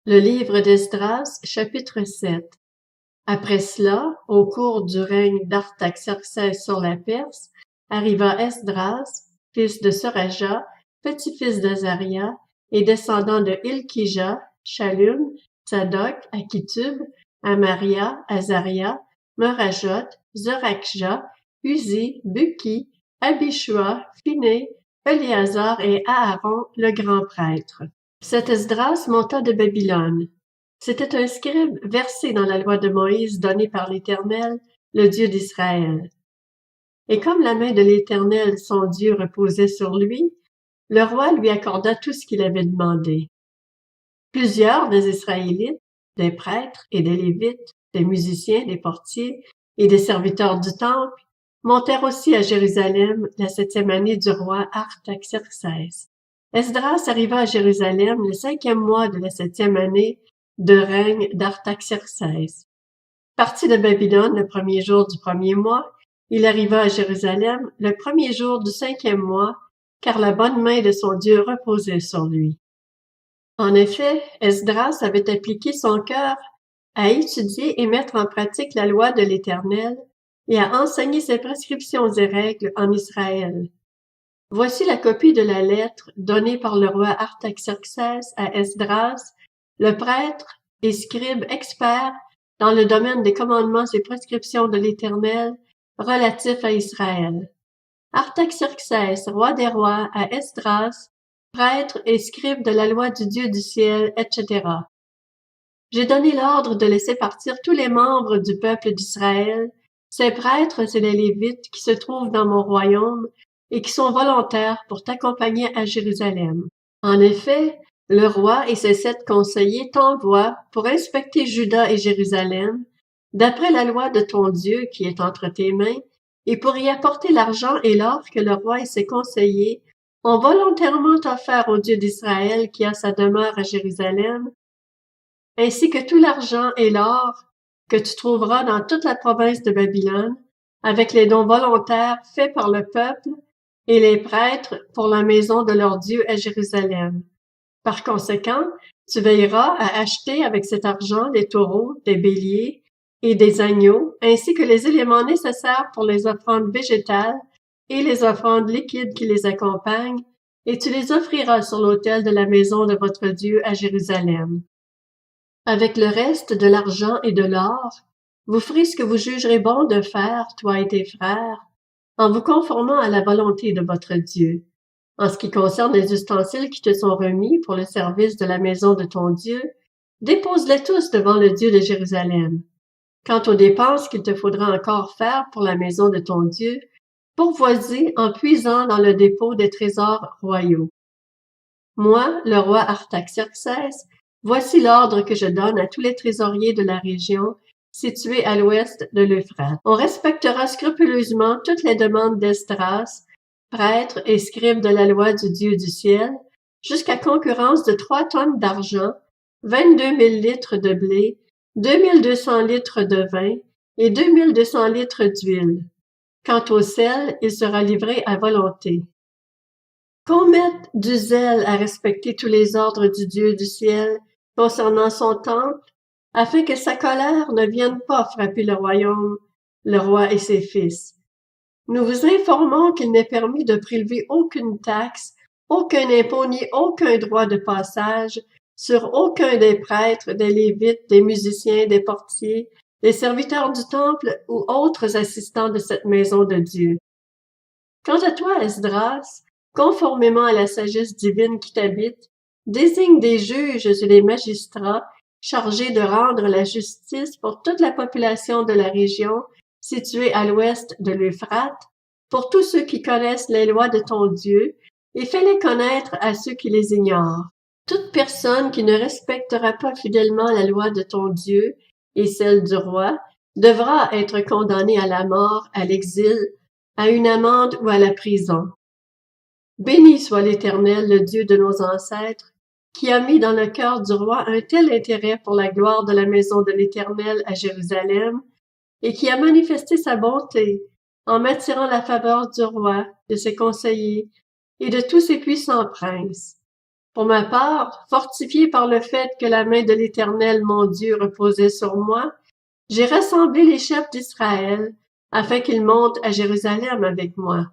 Le livre d'Esdras, chapitre 7. Après cela, au cours du règne d'Artaxerxès sur la Perse, arriva Esdras, fils de Soraja, petit-fils d'Azaria, et descendant de Hilkija, Shallum, Tsadok, Akitub, Amaria, Azaria, Morajot, Zorakja, Uzi, Buki, Abishua, Phiné, Éléazar et Aaron, le grand prêtre. Cet Esdras monta de Babylone. C'était un scribe versé dans la loi de Moïse donnée par l'Éternel, le Dieu d'Israël. Et comme la main de l'Éternel, son Dieu, reposait sur lui, le roi lui accorda tout ce qu'il avait demandé. Plusieurs des Israélites, des prêtres et des Lévites, des musiciens, des portiers et des serviteurs du temple, montèrent aussi à Jérusalem la 7e année du roi Artaxerxès. Esdras arriva à Jérusalem le 5e mois de la 7e année de règne d'Artaxerxès. Parti de Babylone le 1er jour du 1er mois, il arriva à Jérusalem le 1er jour du 5e mois, car la bonne main de son Dieu reposait sur lui. En effet, Esdras avait appliqué son cœur à étudier et mettre en pratique la loi de l'Éternel et à enseigner ses prescriptions et règles en Israël. Voici la copie de la lettre donnée par le roi Artaxerxès à Esdras, le prêtre et scribe expert dans le domaine des commandements et prescriptions de l'Éternel relatifs à Israël. Artaxerxès, roi des rois, à Esdras, prêtre et scribe de la loi du Dieu du ciel, etc. J'ai donné l'ordre de laisser partir tous les membres du peuple d'Israël, ces prêtres et les Lévites qui se trouvent dans mon royaume et qui sont volontaires pour t'accompagner à Jérusalem. En effet, le roi et ses 7 conseillers t'envoient pour inspecter Juda et Jérusalem, d'après la loi de ton Dieu qui est entre tes mains, et pour y apporter l'argent et l'or que le roi et ses conseillers ont volontairement offert au Dieu d'Israël qui a sa demeure à Jérusalem, ainsi que tout l'argent et l'or que tu trouveras dans toute la province de Babylone, avec les dons volontaires faits par le peuple et les prêtres pour la maison de leur Dieu à Jérusalem. Par conséquent, tu veilleras à acheter avec cet argent des taureaux, des béliers et des agneaux, ainsi que les éléments nécessaires pour les offrandes végétales et les offrandes liquides qui les accompagnent, et tu les offriras sur l'autel de la maison de votre Dieu à Jérusalem. Avec le reste de l'argent et de l'or, vous ferez ce que vous jugerez bon de faire, toi et tes frères, en vous conformant à la volonté de votre Dieu. En ce qui concerne les ustensiles qui te sont remis pour le service de la maison de ton Dieu, dépose-les tous devant le Dieu de Jérusalem. Quant aux dépenses qu'il te faudra encore faire pour la maison de ton Dieu, pourvois-y en puisant dans le dépôt des trésors royaux. Moi, le roi Artaxerxès, voici l'ordre que je donne à tous les trésoriers de la région située à l'ouest de l'Euphrate. On respectera scrupuleusement toutes les demandes d'Esdras, prêtre et scribe de la loi du Dieu du ciel, jusqu'à concurrence de 3 tonnes d'argent, 22 000 litres de blé, 2200 litres de vin et 2200 litres d'huile. Quant au sel, il sera livré à volonté. Qu'on mette du zèle à respecter tous les ordres du Dieu du ciel concernant son temple, afin que sa colère ne vienne pas frapper le royaume, le roi et ses fils. Nous vous informons qu'il n'est permis de prélever aucune taxe, aucun impôt ni aucun droit de passage sur aucun des prêtres, des lévites, des musiciens, des portiers, des serviteurs du temple ou autres assistants de cette maison de Dieu. Quant à toi, Esdras, conformément à la sagesse divine qui t'habite, désigne des juges et des magistrats chargés de rendre la justice pour toute la population de la région située à l'ouest de l'Euphrate, pour tous ceux qui connaissent les lois de ton Dieu, et fais-les connaître à ceux qui les ignorent. Toute personne qui ne respectera pas fidèlement la loi de ton Dieu et celle du roi devra être condamnée à la mort, à l'exil, à une amende ou à la prison. Béni soit l'Éternel, le Dieu de nos ancêtres, qui a mis dans le cœur du roi un tel intérêt pour la gloire de la maison de l'Éternel à Jérusalem, et qui a manifesté sa bonté en m'attirant la faveur du roi, de ses conseillers et de tous ses puissants princes. Pour ma part, fortifié par le fait que la main de l'Éternel mon Dieu reposait sur moi, j'ai rassemblé les chefs d'Israël, afin qu'ils montent à Jérusalem avec moi.